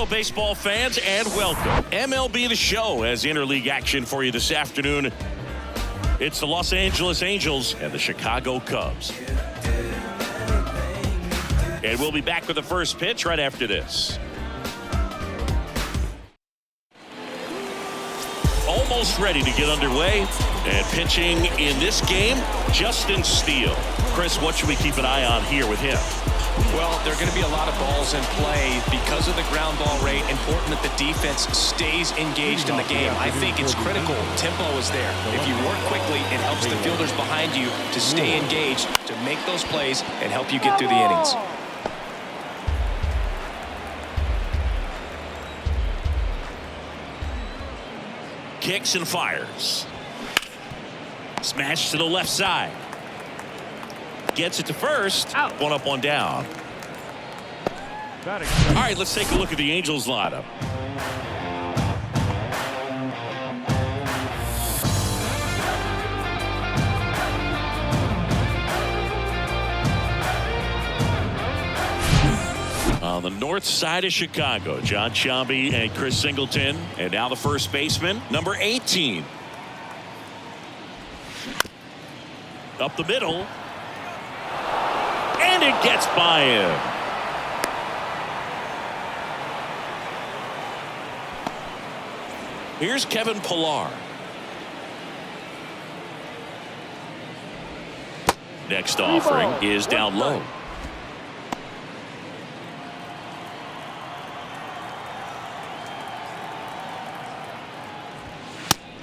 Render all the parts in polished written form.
Hello, baseball fans, and welcome. MLB The Show has interleague action for you this afternoon. It's the Los Angeles Angels and the Chicago Cubs. And we'll be back with the first pitch right after this. Almost ready to get underway. And pitching in this game, Justin Steele. Chris, what should we keep an eye on here with him? Well, there are going to be a lot of balls in play because of the ground ball rate. Important that the defense stays engaged in the game. I think it's critical. Tempo is there. If you work quickly, it helps the fielders behind you to stay engaged, to make those plays, and help you get through the innings. Kicks and fires. Smash to the left side. Gets it to first. Out. One up, one down. All right, let's take a look at the Angels lineup. On the north side of Chicago, John Chambi and Chris Singleton. And now the first baseman, number 18. Up the middle. And it gets by him. Here's Kevin Pillar. Next offering is down low.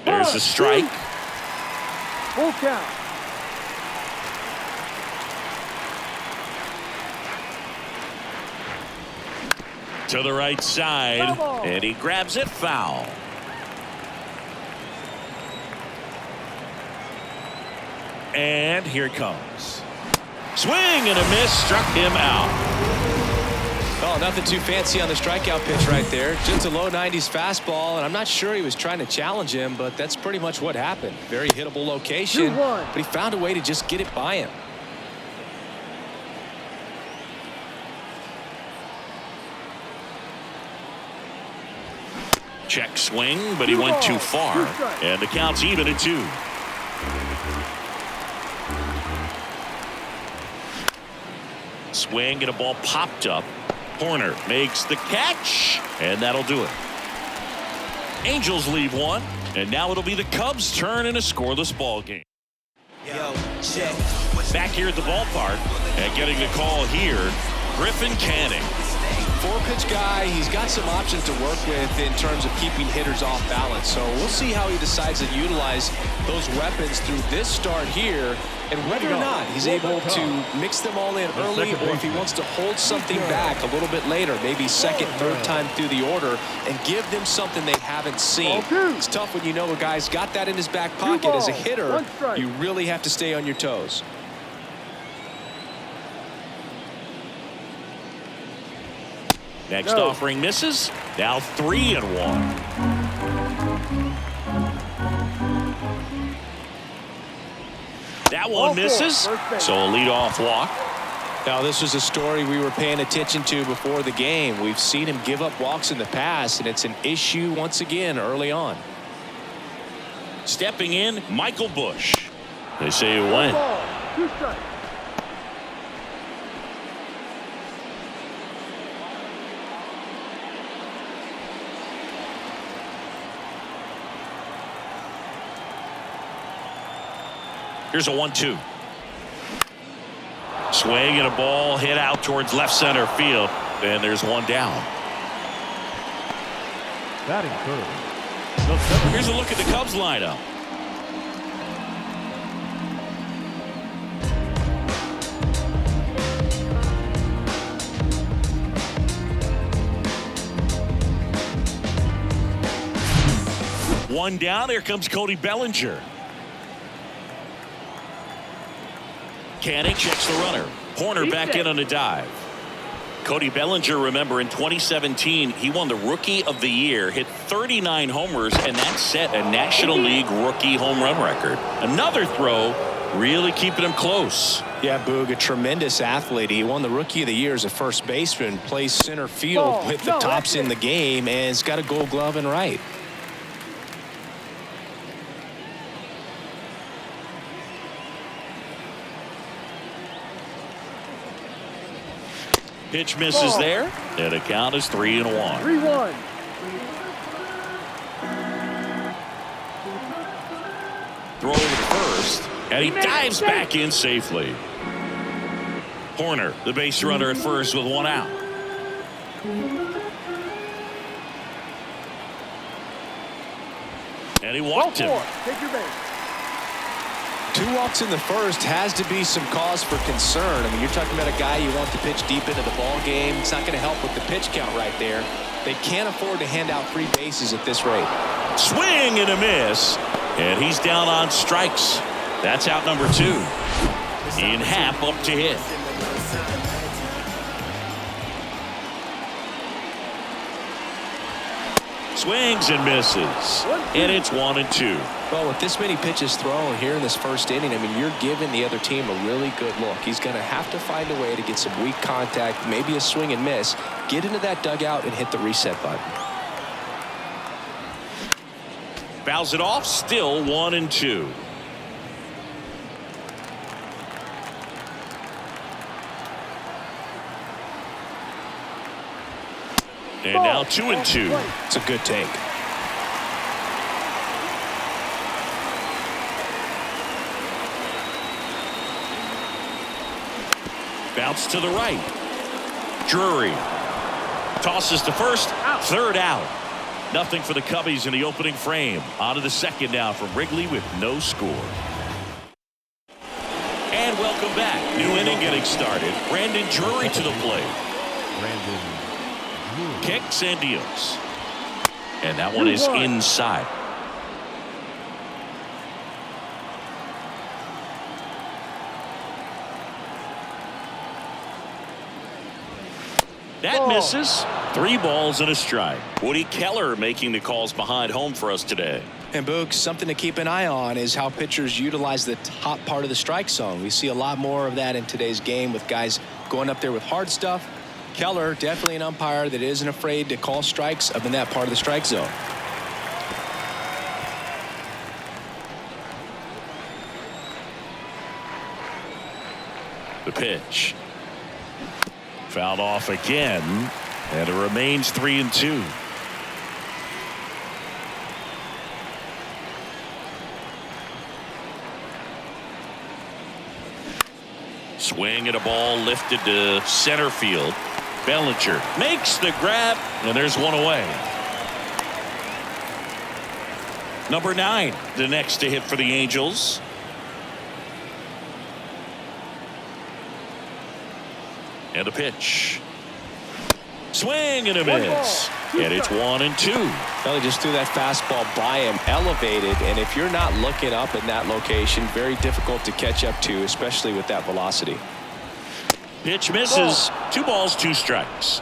There's a strike. Full count. To the right side, and he grabs it foul. And here it comes. Swing and a miss, struck him out. Oh, nothing too fancy on the strikeout pitch right there. Just a low 90s fastball, and I'm not sure he was trying to challenge him, but that's pretty much what happened. Very hittable location, but he found a way to just get it by him. Check swing, but he went too far, and the count's even at 2. Swing and a ball popped up. Horner makes the catch, and that'll do it. Angels leave one, and now it'll be the Cubs' turn in a scoreless ball game. Back here at the ballpark, and getting the call here, Griffin Canning. 4-pitch guy. He's got some options to work with in terms of keeping hitters off balance. So we'll see how he decides to utilize those weapons through this start here, and whether or not he's able to mix them all in early, or if he wants to hold something back a little bit later, maybe second, third time through the order, and give them something they haven't seen. It's tough when you know a guy's got that in his back pocket. As a hitter, you really have to stay on your toes. Next offering misses. Now 3-1. That one misses. So a leadoff walk. Now, this was a story we were paying attention to before the game. We've seen him give up walks in the past, and it's an issue once again early on. Stepping in, Michael Busch. They say it went. Here's a 1-2. Swing and a ball hit out towards left center field. And there's one down. Batting third. Here's a look at the Cubs lineup. One down. Here comes Cody Bellinger. Canning checks the runner. Horner back in on a dive. Cody Bellinger, remember, in 2017, he won the Rookie of the Year, hit 39 homers, and that set a National League rookie home run record. Another throw, really keeping him close. Yeah, Boog, a tremendous athlete. He won the Rookie of the Year as a first baseman, plays center field with the tops in the game, and has got a Gold Glove in right. Pitch misses there, and the count is 3-1. 3-1. Throw over to first, and he dives back in safely. Horner, the base runner at first with one out. And he walked him. Take your base. 2 walks in the first has to be some cause for concern. I mean, you're talking about a guy you want to pitch deep into the ball game. It's not going to help with the pitch count right there. They can't afford to hand out free bases at this rate. Swing and a miss, and he's down on strikes. That's out number 2. Ian Happ up to hit. Swings and misses, and it's 1-2. Well, with this many pitches thrown here in this first inning, I mean, you're giving the other team a really good look. He's going to have to find a way to get some weak contact, maybe a swing and miss, get into that dugout and hit the reset button. Fouls it off, still 1-2. And now 2-2. It's a good take. Bounce to the right. Drury tosses to first. Third out. Nothing for the Cubbies in the opening frame. On to the second now from Wrigley with no score. And welcome back. New inning getting started. Brandon Drury to the plate. Kicks and deals. And that one is inside. That misses. 3 balls and a strike. Woody Keller making the calls behind home for us today. And Boog, something to keep an eye on is how pitchers utilize the top part of the strike zone. We see a lot more of that in today's game with guys going up there with hard stuff. Keller, definitely an umpire that isn't afraid to call strikes up in that part of the strike zone. The pitch. Fouled off again, and it remains 3-2. Swing at a ball lifted to center field. Bellinger makes the grab, and there's one away. Number 9, the next to hit for the Angels. And a pitch. Swing and a miss. And it's 1-2. Well, he just threw that fastball by him, elevated, and if you're not looking up in that location, very difficult to catch up to, especially with that velocity. Pitch misses. 2 balls, 2 strikes.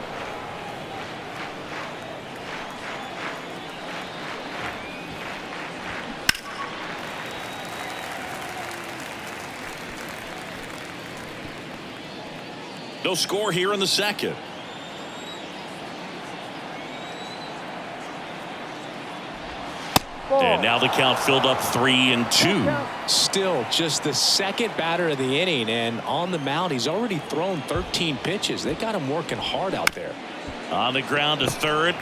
No score here in the second. And now the count filled up 3-2. Still just the second batter of the inning, and on the mound he's already thrown 13 pitches. They got him working hard out there. On the ground to third.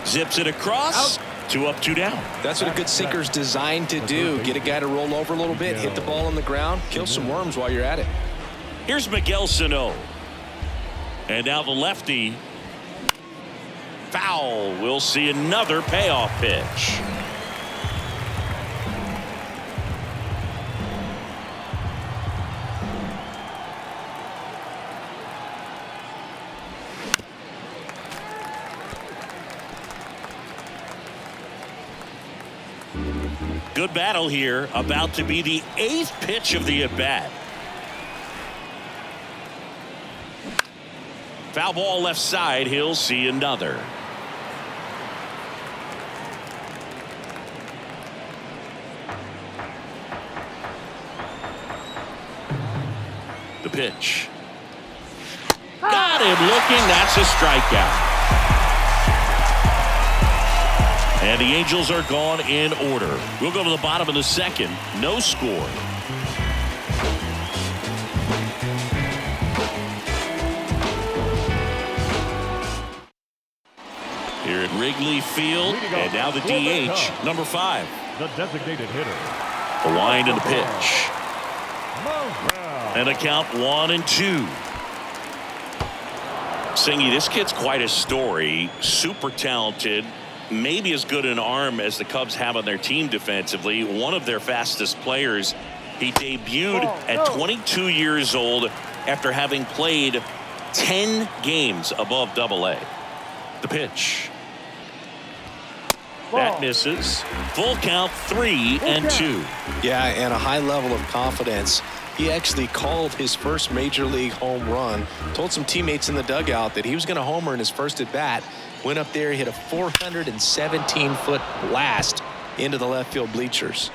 Zips it across. 2 up, 2 down. That's what a good sinker's designed to do. Get a guy to roll over a little bit, hit the ball on the ground, kill some worms while you're at it. Here's Miguel Sano. And now the lefty. Foul. We'll see another payoff pitch. Good battle here. About to be the 8th pitch of the at-bat. Foul ball left side. He'll see another. pitch. Got him looking. That's a strikeout. And the Angels are gone in order. We'll go to the bottom of the second. No score. Here at Wrigley Field, and now the DH, number 5. The designated hitter. The wind and the pitch. And a count 1-2. Singy, this kid's quite a story. Super talented. Maybe as good an arm as the Cubs have on their team defensively. One of their fastest players. He debuted at 22 years old after having played 10 games above Double-A. The pitch. That misses. Full count, 3-2. Yeah, and a high level of confidence. He actually called his first major league home run. Told some teammates in the dugout that he was going to homer in his first at bat. Went up there, hit a 417-foot blast into the left field bleachers.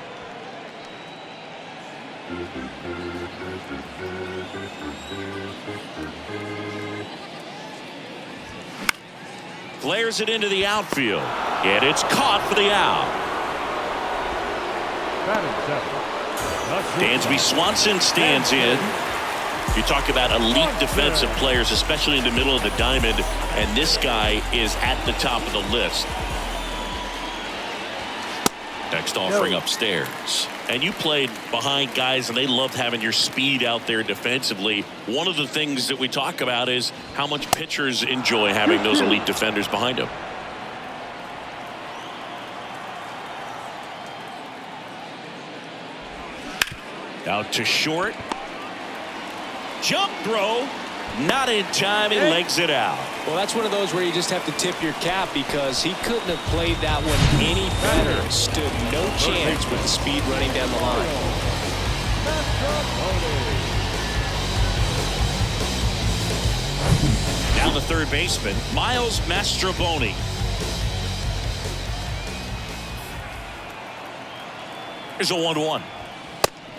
Flares it into the outfield. And it's caught for the out. Dansby Swanson stands in. You talk about elite defensive players, especially in the middle of the diamond, and this guy is at the top of the list. Next offering upstairs. And you played behind guys, and they loved having your speed out there defensively. One of the things that we talk about is how much pitchers enjoy having those elite defenders behind them. Out to short. Jump throw. Not in time. He legs it out. Well, that's one of those where you just have to tip your cap because he couldn't have played that one any better. Stood no chance with the speed running down the line. Down the third baseman, Miles Mastrobuoni. There's a 1-1.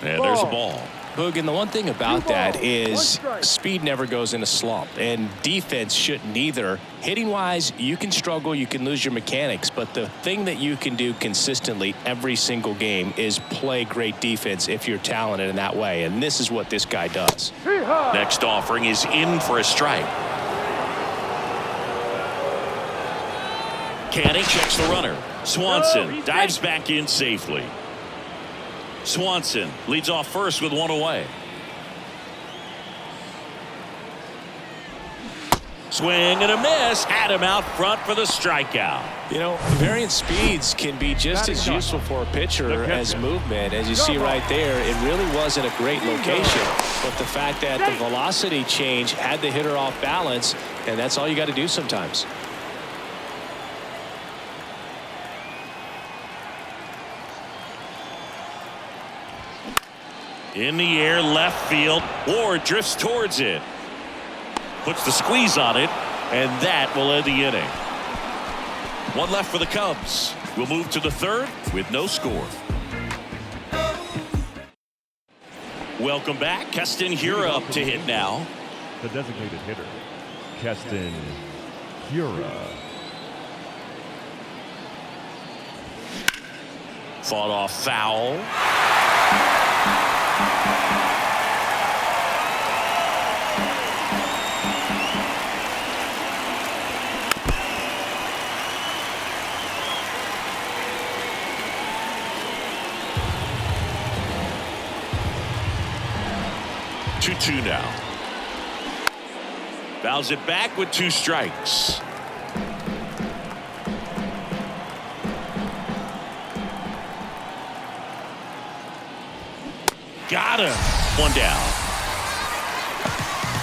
And there's a ball. Boog, and the one thing about that is speed never goes in a slump, and defense shouldn't either. Hitting-wise, you can struggle, you can lose your mechanics, but the thing that you can do consistently every single game is play great defense if you're talented in that way, and this is what this guy does. Next offering is in for a strike. Canning checks the runner. Swanson dives back in safely. Swanson leads off first with one away. Swing and a miss. Had him out front for the strikeout. You know, variant speeds can be just as useful for a pitcher as movement. As you see right there, it really wasn't a great location. But the fact that the velocity change had the hitter off balance, and that's all you got to do sometimes. In the air, left field. Ward drifts towards it. Puts the squeeze on it, and that will end the inning. One left for the Cubs. We'll move to the third with no score. Welcome back. Keston Hiura up to hit now. The designated hitter, Keston Hiura. Fought off foul. Two now. Fouls it back with 2 strikes. Got him. 1 down.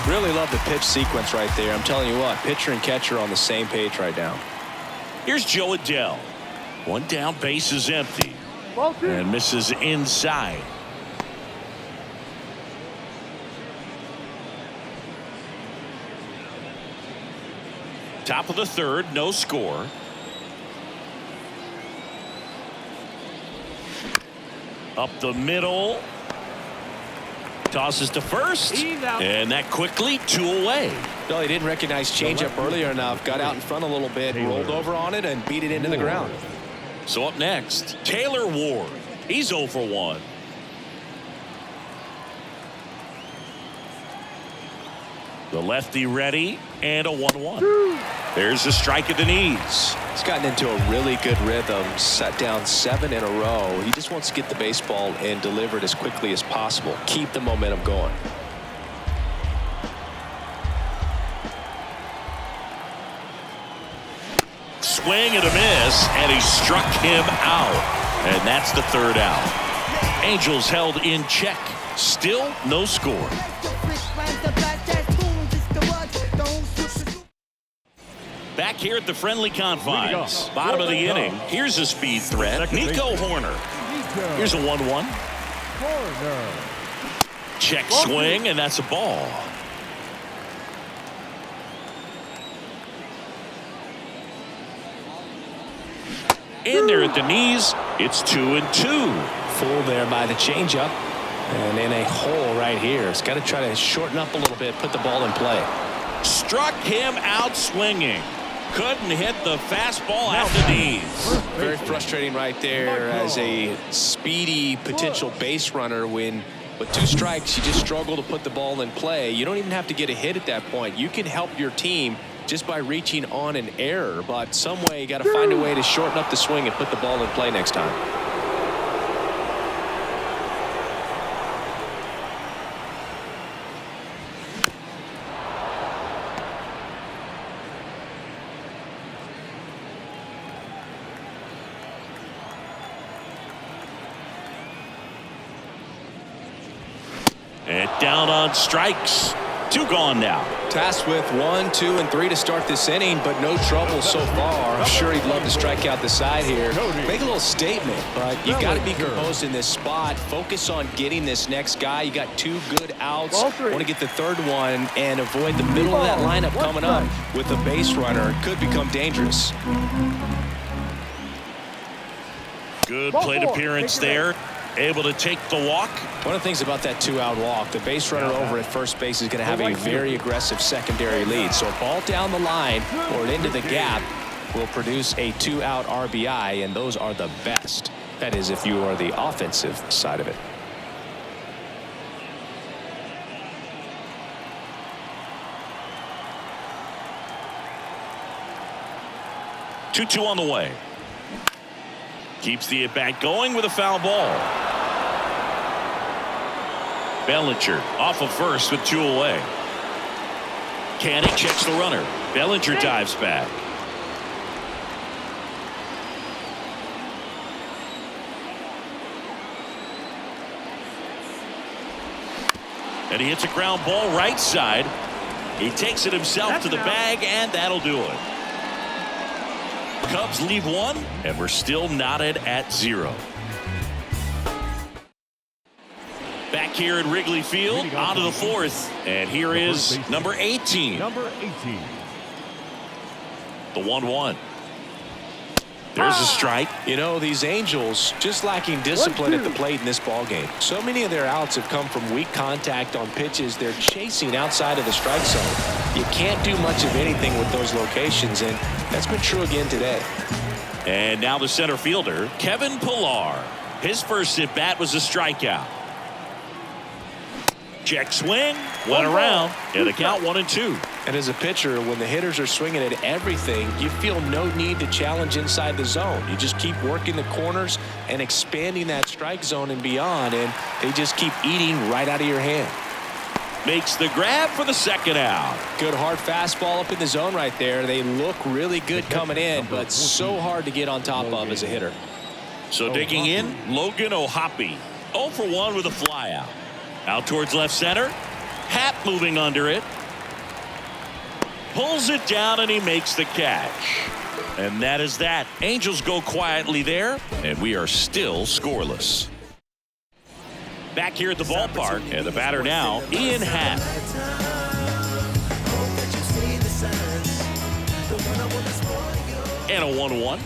Really love the pitch sequence right there. I'm telling you what, pitcher and catcher on the same page right now. Here's Joe Adell. 1 down, base is empty. And misses inside. Top of the third, no score. Up the middle. Tosses to first. And that quickly 2 away. No, he didn't recognize changeup earlier enough. Got out in front a little bit, rolled over on it, and beat it into the ground. So up next, Taylor Ward. He's 0 for 1. The lefty ready, and a 1-1. There's a strike at the knees. He's gotten into a really good rhythm, set down 7 in a row. He just wants to get the baseball and deliver it as quickly as possible. Keep the momentum going. Swing and a miss, and he struck him out. And that's the 3rd out. Angels held in check. Still no score. Back here at the friendly confines. Bottom of the inning. Here's a speed threat. Nico Horner. Here's a 1-1. Check swing, and that's a ball. In there at the knees. It's 2-2. Full there by the changeup. And in a hole right here. It's got to try to shorten up a little bit, put the ball in play. Struck him out swinging. Couldn't hit the fastball at the knees. Very frustrating right there as a speedy potential base runner when with 2 strikes you just struggle to put the ball in play. You don't even have to get a hit at that point. You can help your team just by reaching on an error, but some way you got to find a way to shorten up the swing and put the ball in play next time. And down on strikes. 2 gone now. Tasked with 1, 2, and 3 to start this inning, but no trouble so far. I'm sure he'd love to strike out the side here. Make a little statement, but you got to be composed in this spot. Focus on getting this next guy. You got 2 good outs. Want to get the 3rd one and avoid the middle of that lineup coming up with a base runner. Could become dangerous. Good plate appearance there. Able to take the walk. One of the things about that 2-out walk, the base runner over at first base is going to have a very aggressive secondary lead. So a ball down the line or into the gap will produce a 2-out RBI, and those are the best. That is if you are the offensive side of it. Two on the way. Keeps the at-bat going with a foul ball. Bellinger off of first with 2 away. Canning checks the runner. Bellinger dives back. And he hits a ground ball right side. He takes it himself to the bag, and that'll do it. Cubs leave 1, and we're still knotted at 0. Back here at Wrigley Field, on to the 4th, and here is number 18. The 1-1. There's a strike. You know, these Angels just lacking discipline at the plate in this ballgame. So many of their outs have come from weak contact on pitches they're chasing outside of the strike zone. You can't do much of anything with those locations, and that's been true again today. And now the center fielder, Kevin Pillar. His first at bat was a strikeout. Check swing, went around, and the count 1-2. And as a pitcher, when the hitters are swinging at everything, you feel no need to challenge inside the zone. You just keep working the corners and expanding that strike zone and beyond, and they just keep eating right out of your hand. Makes the grab for the 2nd out. Good hard fastball up in the zone right there. They look really good coming in, but so hard to get on top of as a hitter. So digging in, Logan O'Hoppe. 0 for 1 with a fly out. Out towards left center. Happ moving under it. Pulls it down, and he makes the catch. And that is that. Angels go quietly there, and we are still scoreless. Back here at the ballpark, and the batter now, Ian Happ. And a 1-1.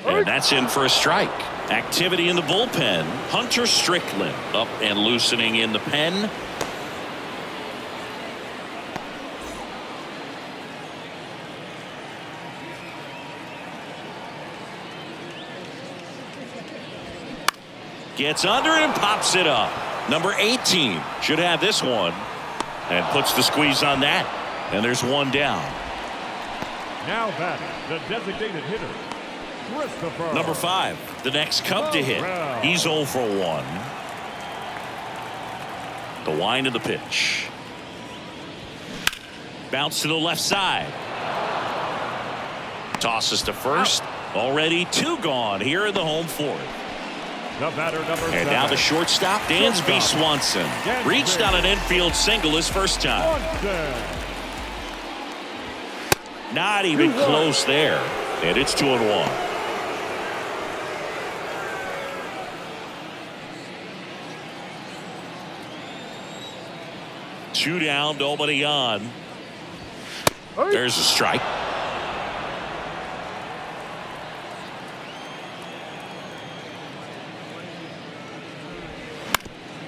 And that's in for a strike. Activity in the bullpen. Hunter Strickland up and loosening in the pen. Gets under it and pops it up. Number 18 should have this one. And puts the squeeze on that. And there's one down. Now batting, the designated hitter, Christopher. Number 5, the next Cub to hit. He's 0 for 1. The wind of the pitch. Bounce to the left side. Tosses to first. Already 2 gone here in the home fourth. The batter, number 7. And now the shortstop, Dansby Swanson. Reached on an infield single his first time. Not even close there. And it's 2-1. Two down, nobody on. There's a strike.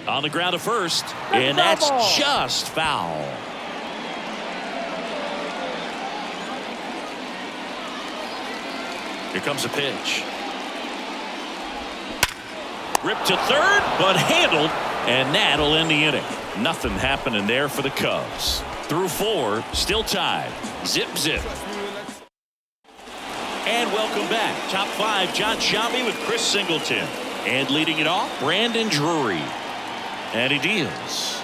On the ground to first, and that's just foul. Here comes a pitch. Ripped to third, but handled, and that'll end the inning. Nothing happening there for the Cubs. Through 4, still tied. Zip, zip. And welcome back. Top 5, John Shambi with Chris Singleton. And leading it off, Brandon Drury. And he deals.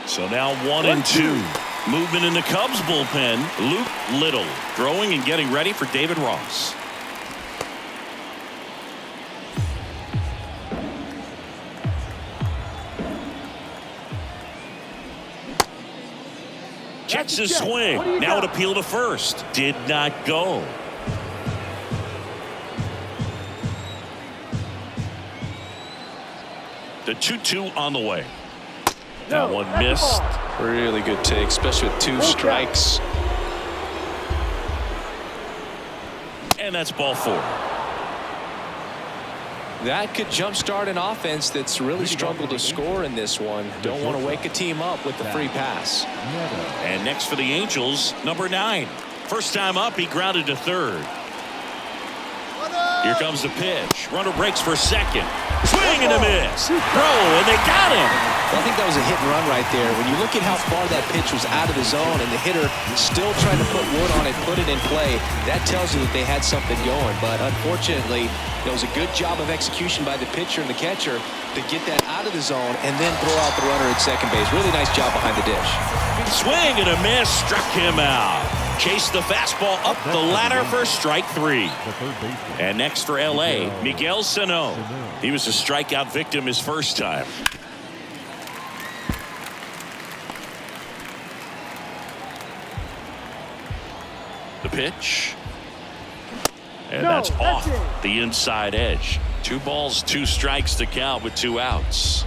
So now 1-2. Movement in the Cubs bullpen. Luke Little throwing and getting ready for David Ross. Checks his swing. Now an appeal to first. Did not go. The 2-2 on the way. That one missed. Really good take, especially with 2 strikes. And that's ball 4. That could jumpstart an offense that's really struggled to score in this one. Don't want to wake a team up with the free pass. And next for the Angels, number 9. First time up, he grounded to third. Here comes the pitch. Runner breaks for second. Swing and a miss. Throw, and they got him. I think that was a hit and run right there. When you look at how far that pitch was out of the zone and the hitter still trying to put wood on it, put it in play, that tells you that they had something going. But unfortunately, it was a good job of execution by the pitcher and the catcher to get that out of the zone and then throw out the runner at second base. Really nice job behind the dish. Swing and a miss. Struck him out. Chased the fastball up the ladder for strike 3. And next for L.A., Miguel Sano. He was a strikeout victim his first time. The pitch. And that's off the inside edge. 2 balls, 2 strikes to count with 2 outs.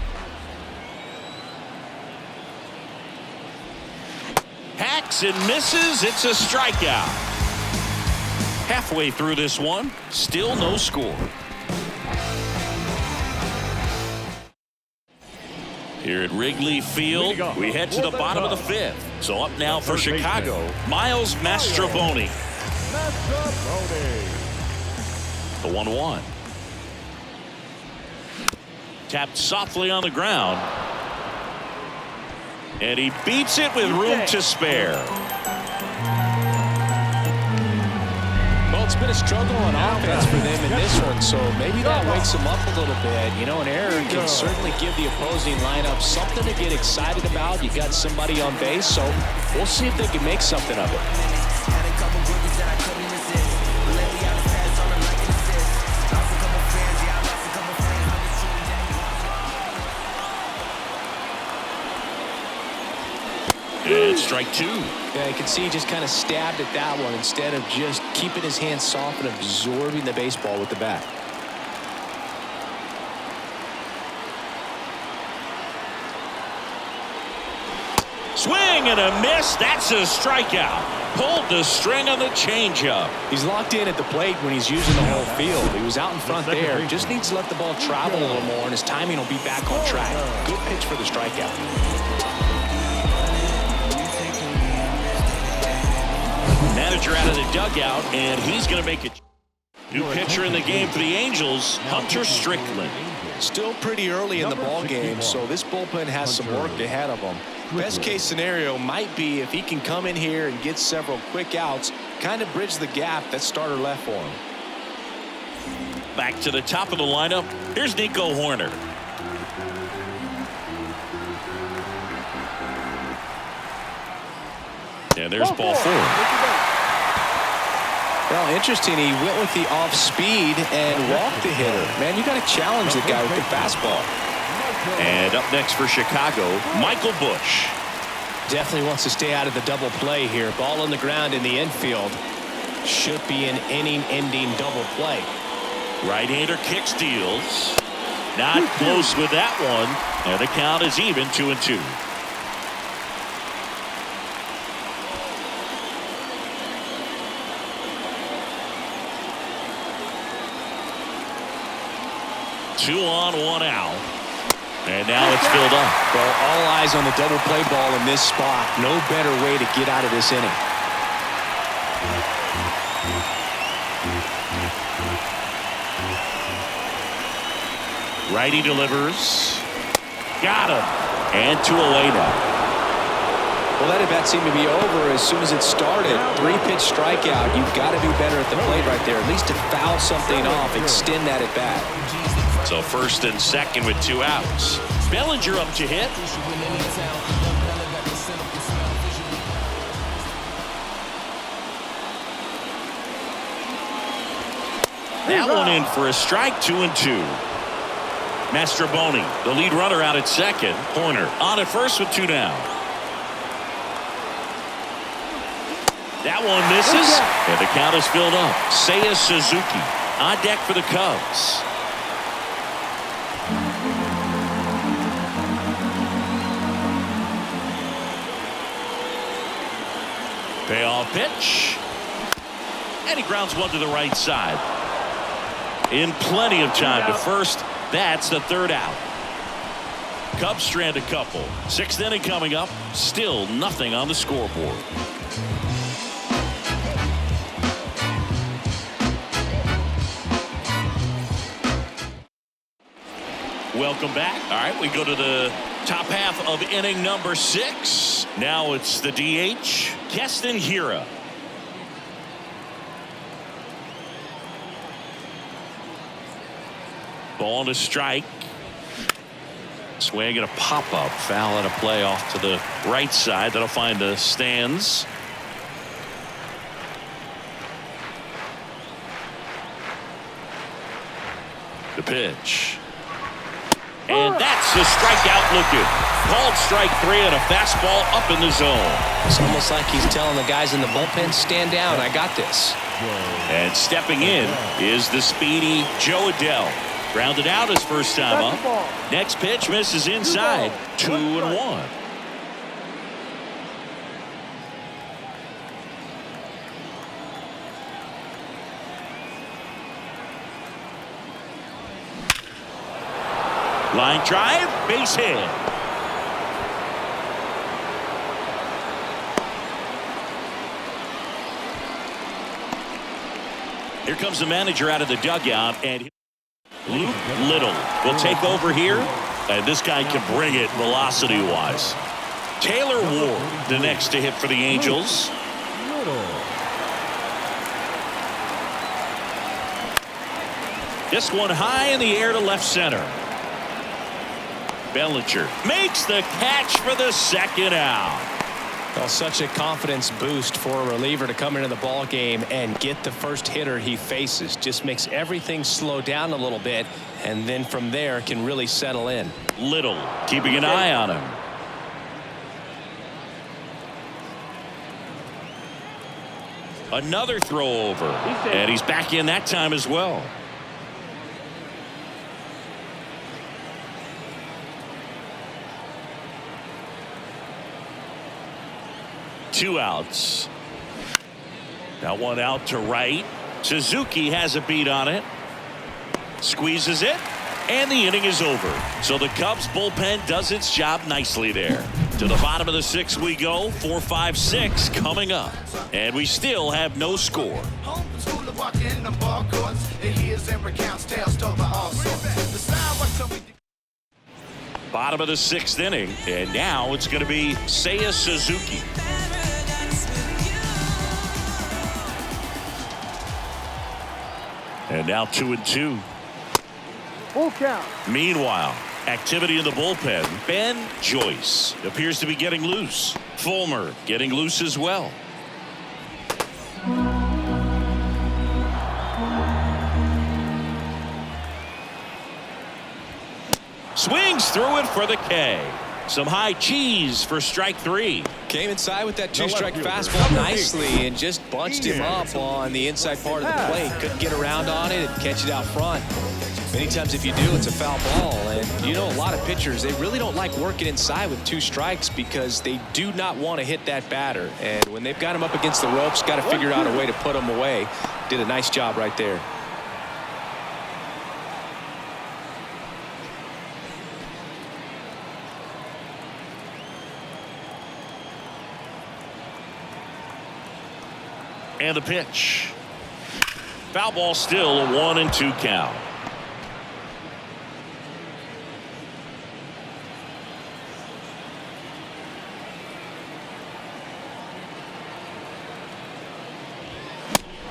Hacks and misses. It's a strikeout. Halfway through this one, still no score. Here at Wrigley Field, we head to the bottom of the 5th. So up now for Chicago, Miles Mastrobuoni. The 1-1. Tapped softly on the ground. And he beats it with room to spare. Well, it's been a struggle on offense for them in this one, so maybe that wakes them up a little bit. You know, an error can certainly give the opposing lineup something to get excited about. You got somebody on base, so we'll see if they can make something of it. And strike 2. Yeah, you can see he just kind of stabbed at that one instead of just keeping his hands soft and absorbing the baseball with the bat. Swing and a miss. That's a strikeout. Pulled the string on the changeup. He's locked in at the plate when he's using the whole field. He was out in front there. Just needs to let the ball travel a little more, and his timing will be back on track. Good pitch for the strikeout. Manager out of the dugout, and he's going to make it. New pitcher in the game for the Angels, Hunter Strickland. Still pretty early in the ball game, so this bullpen has some work ahead of him. Best case scenario might be if he can come in here and get several quick outs, kind of bridge the gap that starter left for him. Back to the top of the lineup. Here's Nico Horner. And there's ball 4. Well, interesting. He went with the off speed and walked the hitter. Man, you got to challenge the guy with the fastball. And up next for Chicago, Michael Busch. Definitely wants to stay out of the double play here. Ball on the ground in the infield. Should be an inning-ending double play. Right-hander kick steals. Not close with that one. And the count is even 2-2. Two on, one out. And now it's filled up. Well, all eyes on the double play ball in this spot. No better way to get out of this inning. Righty delivers. Got him. And 2 away now. Well, that at bat seemed to be over as soon as it started. 3-pitch strikeout. You've got to be better at the plate right there. At least to foul something off, extend that at bat. So first and second with 2 outs. Bellinger up to hit. That one in for a strike. 2-2. Mastroboni, the lead runner, out at second. Horner on at first with 2 down. That one misses, and the count is filled up. Seiya Suzuki on deck for the Cubs. Payoff pitch. And he grounds one to the right side. In plenty of time to first. That's the 3rd out. Cubs strand a couple. 6th inning coming up. Still nothing on the scoreboard. Welcome back. All right, we go to the top half of inning number 6. Now it's the DH, Keston Hiura. Ball to strike. Swing and a pop-up. Foul and a play off to the right side. That'll find the stands. The pitch. And that's the strikeout looking. Called strike 3 and a fastball up in the zone. It's almost like he's telling the guys in the bullpen, stand down, I got this. And stepping in is the speedy Joe Adell. Grounded out his first time up. Next pitch misses inside. 2-1. Line drive, base hit. Here comes the manager out of the dugout, and Luke Little will take over here, and this guy can bring it velocity-wise. Taylor Ward, the next to hit for the Angels. This one high in the air to left center. Bellinger makes the catch for the 2nd out. Well, such a confidence boost for a reliever to come into the ball game and get the first hitter he faces. Just makes everything slow down a little bit, and then from there can really settle in. Little keeping an eye on him. Another throw over, and he's back in that time as well. Two outs. That one out to right. Suzuki has a beat on it. Squeezes it. And the inning is over. So the Cubs bullpen does its job nicely there. To the bottom of the 6th we go. 4, 5, 6 coming up. And we still have no score. Bottom of the 6th inning. And now it's going to be Seiya Suzuki. And now 2-2. Full count. Meanwhile, activity in the bullpen. Ben Joyce appears to be getting loose. Fulmer getting loose as well. Swings through it for the K. Some high cheese for strike 3. Came inside with that 2-strike fastball nicely and just bunched him up on the inside part of the plate. Couldn't get around on it and catch it out front. Many times if you do, it's a foul ball. And you know, a lot of pitchers, they really don't like working inside with 2 strikes because they do not want to hit that batter. And when they've got him up against the ropes, got to figure out a way to put him away. Did a nice job right there. And the pitch. Foul ball, still a 1-2 count.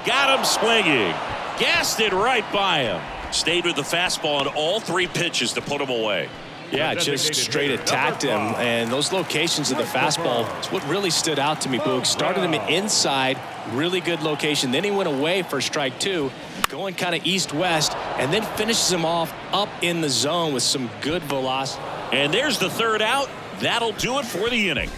Got him swinging. Gassed it right by him. Stayed with the fastball on all 3 pitches to put him away. Yeah, just straight attacked him, and those locations of the fastball is what really stood out to me, Boog. Started him inside, really good location. Then he went away for strike 2, going kind of east-west, and then finishes him off up in the zone with some good velocity. And there's the 3rd out. That'll do it for the inning.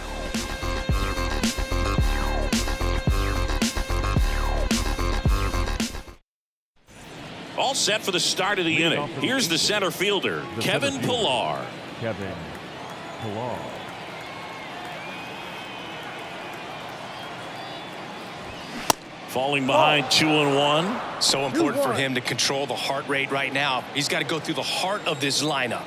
All set for the start of the inning. Here's the center fielder, Kevin Pillar. Kevin Pillar. Falling behind 2-1. So important for him to control the heart rate right now. He's got to go through the heart of this lineup.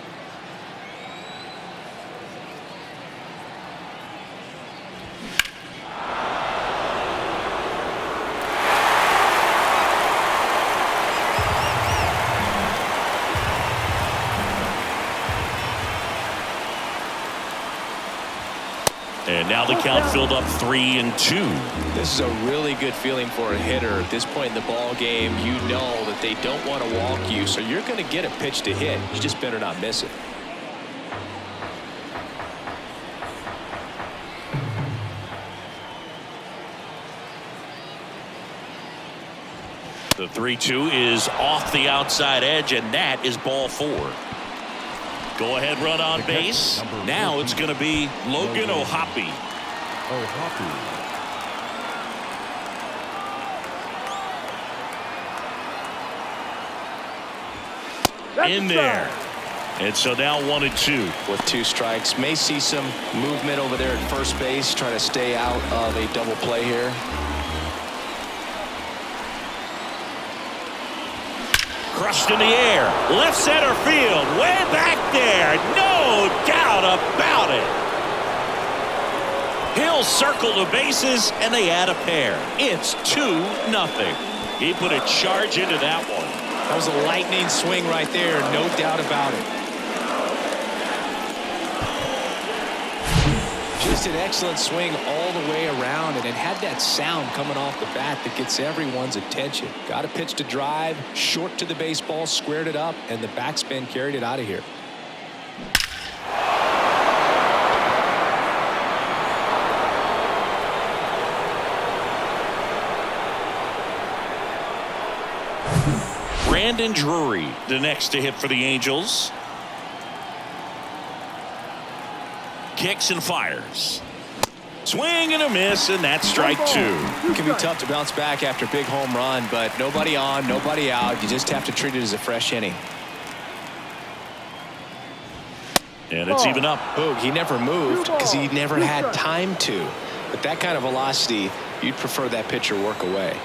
And now the count filled up 3-2. This is a really good feeling for a hitter. At this point in the ball game, you know that they don't want to walk you, so you're going to get a pitch to hit. You just better not miss it. The 3-2 is off the outside edge, and that is ball 4. Go ahead run on base. Now it's going to be Logan O'Hoppe. In there. And so now 1-2. With 2 strikes. May see some movement over there at first base. Trying to stay out of a double play here. Crushed in the air. Left center field. Way back there. No doubt about it. He'll circle the bases, and they add a pair. It's 2-0. He put a charge into that one. That was a lightning swing right there. No doubt about it. Just an excellent swing all the way around, and it had that sound coming off the bat that gets everyone's attention. Got a pitch to drive, short to the baseball, squared it up, and the backspin carried it out of here. Brandon Drury, the next to hit for the Angels. Kicks and fires. Swing and a miss, and that's strike 2. It can be tough to bounce back after a big home run, but nobody on, nobody out. You just have to treat it as a fresh inning. And it's even up. Boog, he never moved because he never had time to. But that kind of velocity, you'd prefer that pitcher work away.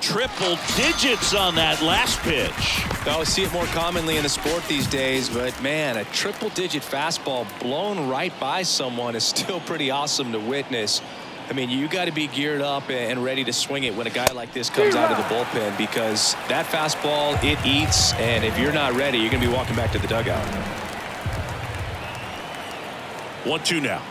Triple digits on that last pitch. I see it more commonly in the sport these days, but man, a triple-digit fastball blown right by someone is still pretty awesome to witness. I mean, you got to be geared up and ready to swing it when a guy like this comes out of the bullpen, because that fastball, it eats, and if you're not ready, you're going to be walking back to the dugout. 1-2 now.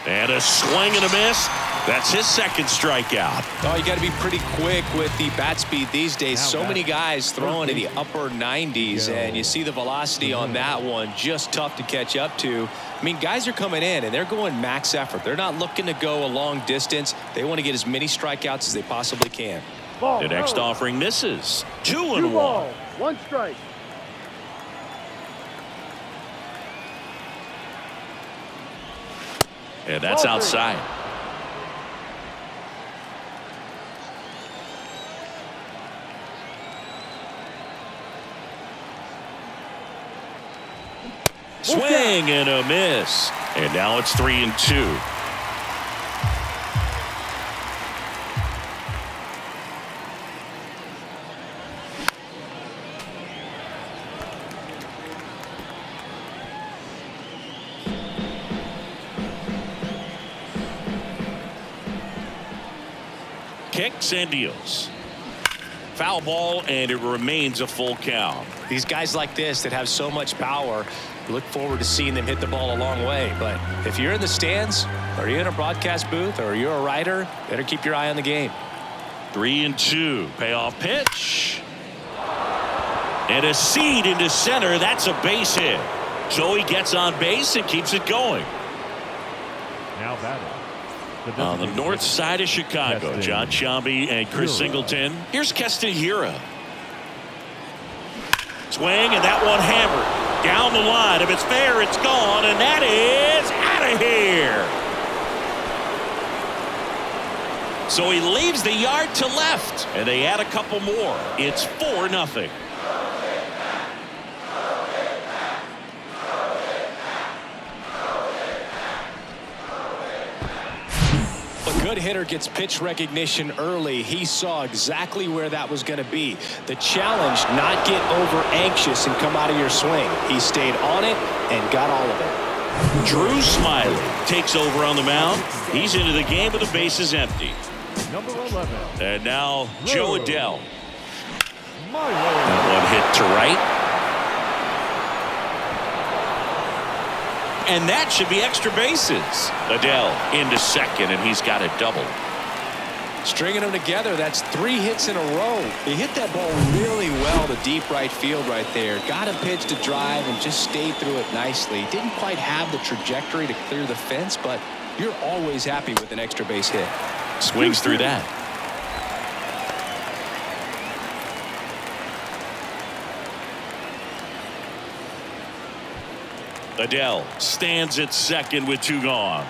And a swing and a miss. That's his second strikeout. Oh, you got to be pretty quick with the bat speed these days. So many guys throwing in the upper 90s, and you see the velocity on that one, just tough to catch up to. I mean, guys are coming in and they're going max effort. They're not looking to go a long distance. They want to get as many strikeouts as they possibly can. The next offering misses. 2-1. 1 strike. And that's outside. Swing and a miss. And now it's 3-2. Kicks and deals. Foul ball, and it remains a full count. These guys like this that have so much power, look forward to seeing them hit the ball a long way. But if you're in the stands, or you're in a broadcast booth, or you're a writer, better keep your eye on the game. 3-2. Payoff pitch. And a seed into center. That's a base hit. So he gets on base and keeps it going. Now batting. On the north side of Chicago, John Sciambi and Chris Singleton. Here's Keston Hiura. Swing, and that one hammered down the line. If it's fair, it's gone, and that is out of here. So he leaves the yard to left, and they add a couple more. It's 4-0. A good hitter gets pitch recognition early. He saw exactly where that was going to be. The challenge, not get over anxious and come out of your swing. He stayed on it and got all of it. Drew Smiley takes over on the mound. He's into the game with the bases empty. Number 11. And now Joe Adell. Milo. One hit to right. And that should be extra bases. Adell into second, and he's got a double. Stringing them together, that's 3 hits in a row. He hit that ball really well to deep right field right there. Got a pitch to drive and just stayed through it nicely. Didn't quite have the trajectory to clear the fence, but you're always happy with an extra base hit. Swings through that. Adell stands at second with 2 gone.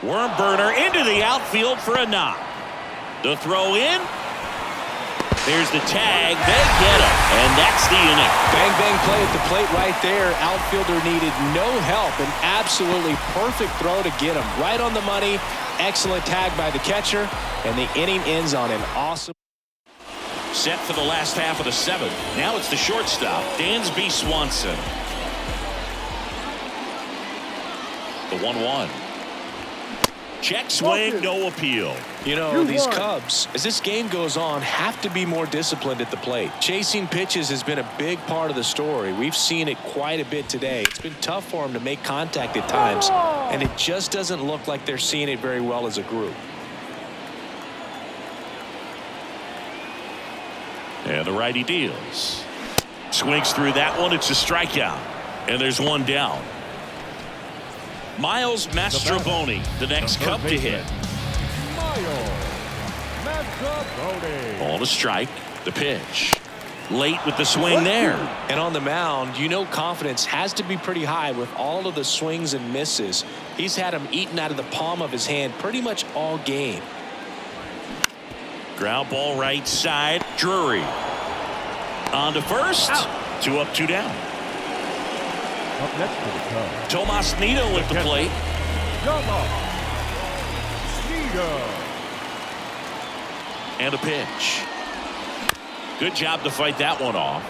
Worm burner into the outfield for a knock. The throw in. There's the tag. They get him, and that's the inning. Bang, bang play at the plate right there. Outfielder needed no help. An absolutely perfect throw to get him. Right on the money. Excellent tag by the catcher, and the inning ends on an awesome. Set for the last half of the 7th. Now it's the shortstop, Dansby Swanson. The 1-1. Check swing, no appeal. You know, these Cubs, as this game goes on, have to be more disciplined at the plate. Chasing pitches has been a big part of the story. We've seen it quite a bit today. It's been tough for them to make contact at times, and it just doesn't look like they're seeing it very well as a group. And the righty deals. Swings through that one. It's a strikeout. And there's one down. Miles Mastrobuoni, the next Cub to hit. Ball to strike. The pitch. Late with the swing there. And on the mound, you know confidence has to be pretty high with all of the swings and misses. He's had them eaten out of the palm of his hand pretty much all game. Ground ball right side. Drury on to first. Out. 2 up, 2 down. Up next for the Cubs, Tomas Nido at the plate. Tomas Nido. And a pitch. Good job to fight that one off.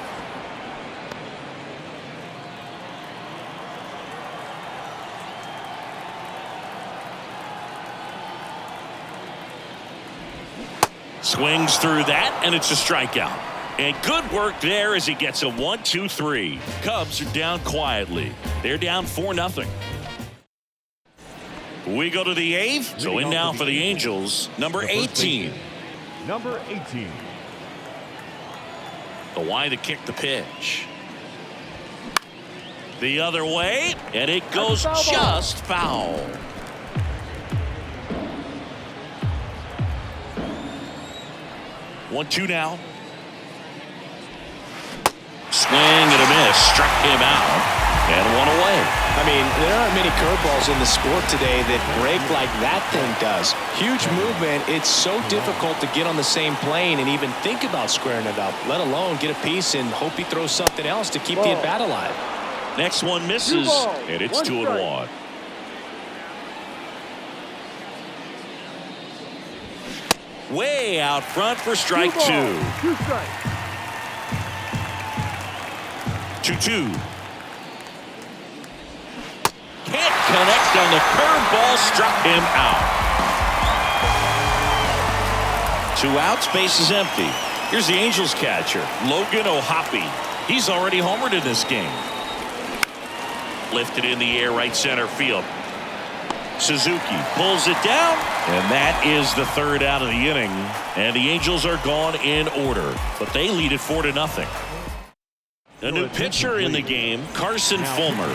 Swings through that, and it's a strikeout. And good work there as he gets a 1-2-3. Cubs are down quietly. They're down 4-0. We go to the 8th. So in now for the Angels, number 18. Number 18. The wide to kick the pitch. The other way, and it goes just foul. One, two now. Swing and a miss. Struck him out. And one away. I mean, there aren't many curveballs in the sport today that break like that thing does. Huge movement. It's so difficult to get on the same plane and even think about squaring it up, let alone get a piece and hope he throws something else to keep the at-bat alive. Next one misses, and it's 2-1. Way out front for strike 2. 2 strikes. 2-2. Can't connect on the curveball, struck him out. 2 outs, base is empty. Here's the Angels catcher, Logan O'Hoppe. He's already homered in this game. Lifted in the air, right center field. Suzuki pulls it down, and that is the 3rd out of the inning. And the Angels are gone in order, but they lead it 4-0. A new pitcher in the game, Carson Fulmer.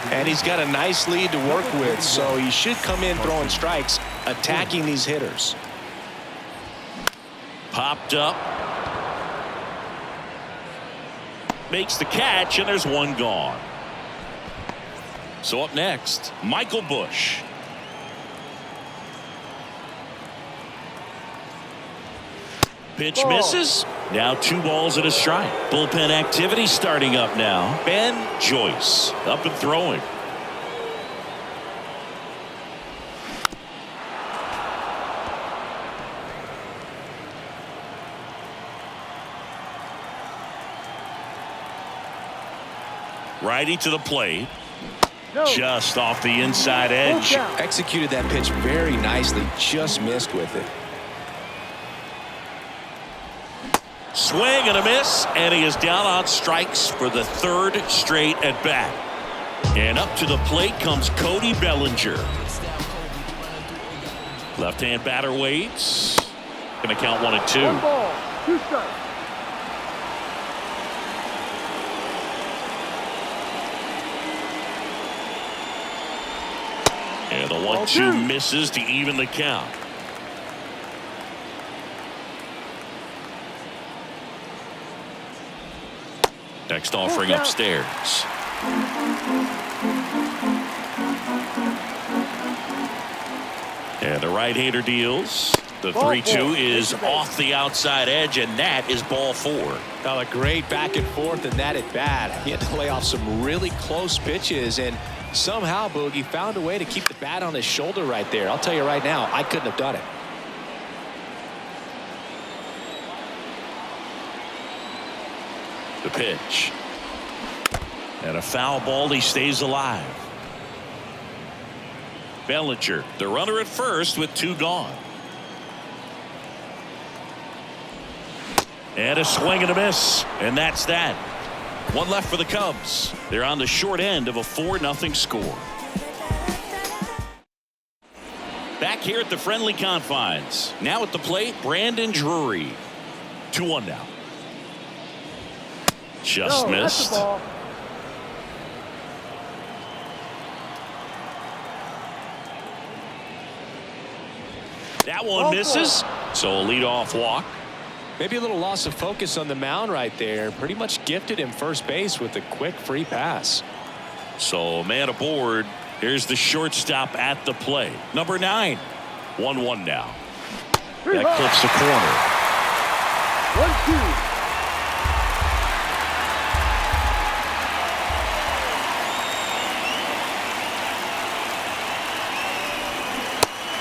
And he's got a nice lead to work with, so he should come in throwing strikes, attacking these hitters. Popped up. Makes the catch, and there's one gone. So up next, Michael Busch. Pitch misses. Now 2 balls and a strike. Bullpen activity starting up now. Ben Joyce up and throwing. Righty to the plate. No. Just off the inside edge. Executed that pitch very nicely, just missed with it. Swing and a miss, and he is down on strikes for the 3rd straight at bat. And up to the plate comes Cody Bellinger. Left-hand batter waits. Going to count 1 and 2. 1 ball, 2 strikes. And the 1-2 misses to even the count. Next offering upstairs. And the right-hander deals. The 3-2 is off the outside edge, and that is ball 4. Now a great back and forth in that at bat. He had to lay off some really close pitches, and somehow Boogie found a way to keep the bat on his shoulder right there. I'll tell you right now, I couldn't have done it. The pitch. And a foul ball. He stays alive. Bellinger, the runner at first with 2 gone. And a swing and a miss. And that's that. 1 left for the Cubs. They're on the short end of a 4-0 score. Back here at the friendly confines. Now at the plate, Brandon Drury. 2-1 now. Just missed. That one misses. So a leadoff walk. Maybe a little loss of focus on the mound right there. Pretty much gifted him first base with a quick free pass. So man aboard. Here's the shortstop at the plate. Number 9. 1-1 now. That clips the corner. 1-2.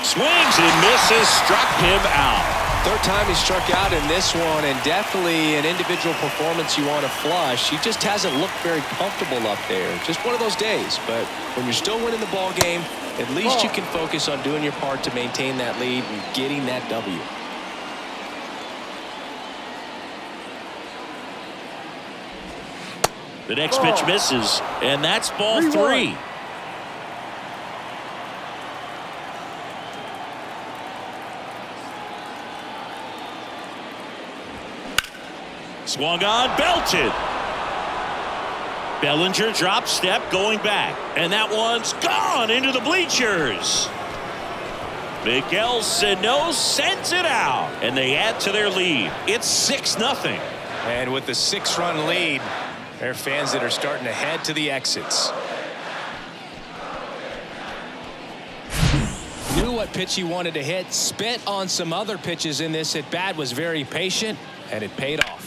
Swings and misses, struck him out. Third time he struck out in this one, and definitely an individual performance you want to flush. He just hasn't looked very comfortable up there. Just one of those days. But when you're still winning the ball game, at least you can focus on doing your part to maintain that lead and getting that W. The next pitch misses, and that's ball 3. Swung on, belted. Bellinger drop step going back, and that one's gone into the bleachers. Miguel Sano sends it out, and they add to their lead. It's 6-0. And with the 6-run lead, there are fans that are starting to head to the exits. Knew what pitch he wanted to hit, spent on some other pitches in this at bat, was very patient, and it paid off.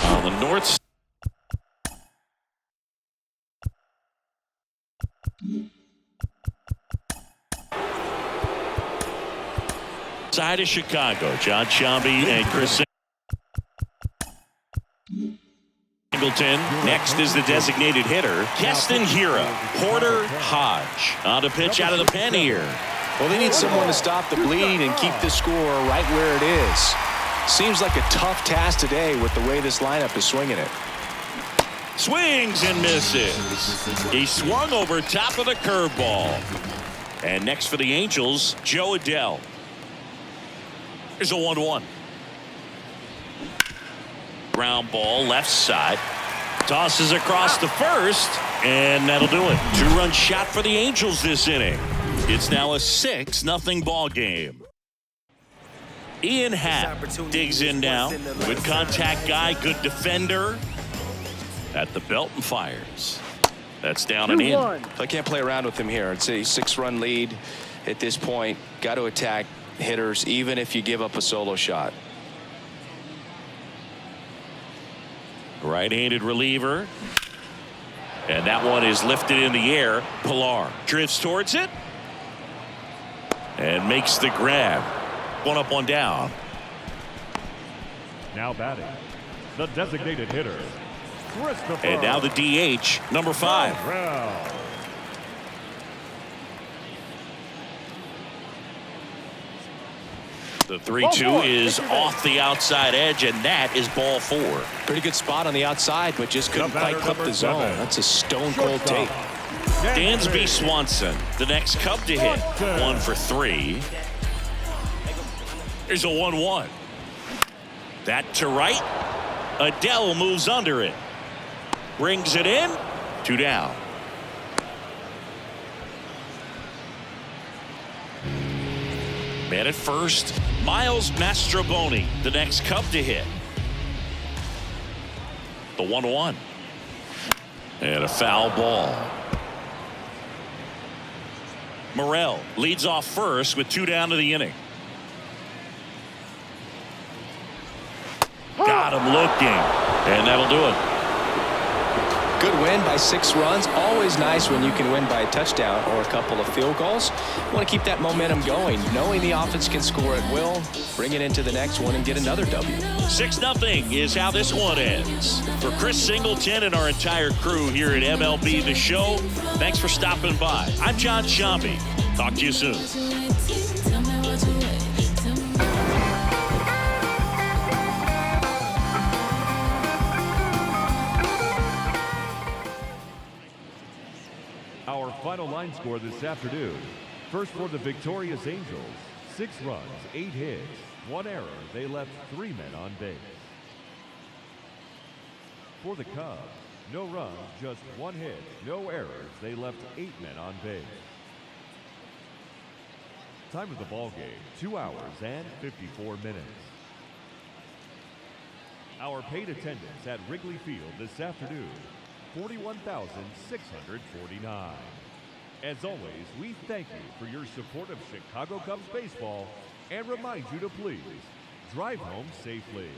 On the north side of Chicago, John Shambi and Chris Singleton. Next is the designated hitter, Keston Hiura. Porter Hodge on a pitch out of the pen here. Well, they need someone to stop the bleeding and keep the score right where it is. Seems like a tough task today with the way this lineup is swinging it. Swings and misses. He swung over top of the curveball. And next for the Angels, Joe Adell. Here's a 1-1. Ground ball left side. Tosses across the first, and that'll do it. 2-run shot for the Angels this inning. It's now a 6-0 ball game. Ian Happ digs in now. Good contact guy, good defender. At the belt and fires. That's down and in. I can't play around with him here. It's a 6-run lead at this point. Got to attack hitters even if you give up a solo shot. Right-handed reliever. And that one is lifted in the air. Pilar drifts towards it. And makes the grab. 1 up, 1 down. Now batting, the designated hitter, Christopher. And now the DH, number 5. Morel. The 3-2 is off the outside edge, and that is ball 4. Pretty good spot on the outside, but just couldn't quite clip the zone. That's a stone cold take. Dansby Swanson, the next Cub to hit. 1 for 3. Here's a 1-1. That to right. Adell moves under it. Brings it in. 2 down. Man at first, Miles Mastroboni, the next Cub to hit. The 1-1. And a foul ball. Morel leads off first with 2 down to the inning. Got him looking, and that'll do it. Good win by 6 runs. Always nice when you can win by a touchdown or a couple of field goals. You want to keep that momentum going, knowing the offense can score at will, bring it into the next one, and get another W. 6-0 is how this one ends. For Chris Singleton and our entire crew here at MLB The Show, thanks for stopping by. I'm John Shambi. Talk to you soon. Our final line score this afternoon. First for the victorious Angels, 6 runs, 8 hits, 1 error. They left 3 men on base. For the Cubs, no runs, just 1 hit, no errors. They left 8 men on base. Time of the ball game, 2 hours and 54 minutes. Our paid attendance at Wrigley Field this afternoon, 41,649. As always, we thank you for your support of Chicago Cubs baseball and remind you to please drive home safely.